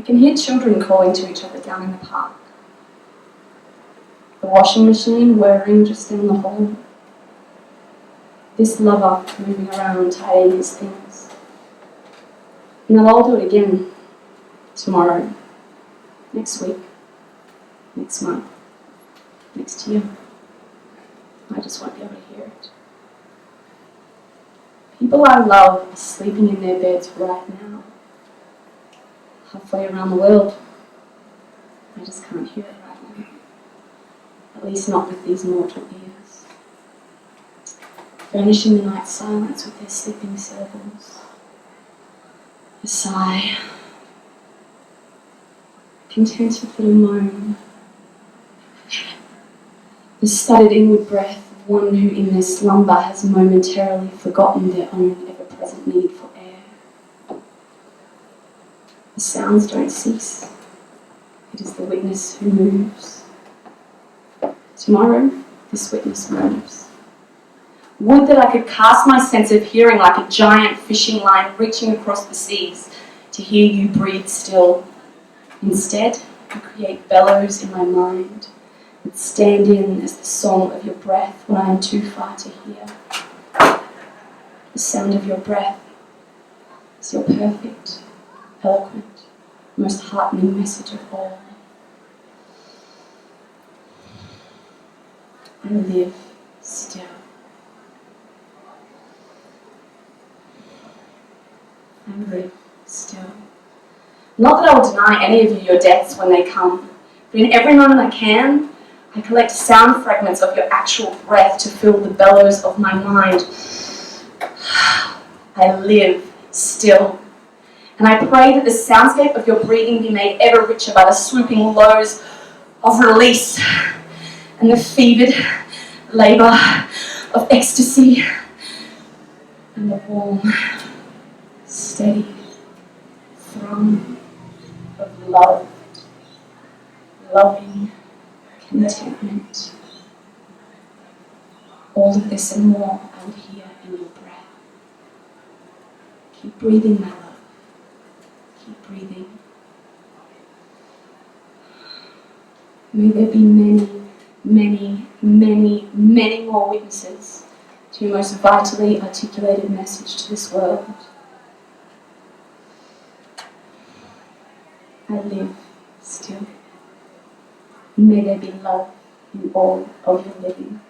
can hear children calling to each other down in the park. The washing machine whirring just down the hall. This lover moving around tidying his things. And they'll all do it again tomorrow, next week, next month, next year. I just won't be able to hear it. People I love are sleeping in their beds right now, halfway around the world. I just can't hear it right now. At least not with these mortal ears. Furnishing the night silence with their sleeping syllables. A sigh. Contented little moan. The studied inward breath of one who in their slumber has momentarily forgotten their own ever-present need for air. The sounds don't cease. It is the witness who moves. Tomorrow, this witness moves. Would that I could cast my sense of hearing like a giant fishing line reaching across the seas to hear you breathe still. Instead, I create bellows in my mind that stand in as the song of your breath when I am too far to hear. The sound of your breath is your perfect, eloquent, most heartening message of all. I live still. I live still. Not that I will deny any of you your deaths when they come, but in every moment I can, I collect sound fragments of your actual breath to fill the bellows of my mind. I live still. And I pray that the soundscape of your breathing be made ever richer by the swooping lows of release and the fevered labour of ecstasy and the warm, steady thrum of loving contentment. All of this and more I would hear in your breath. Keep breathing, my love. Keep breathing. May there be many, many, many, many more witnesses to your most vitally articulated message to this world. I live still. May there be love in all of your living.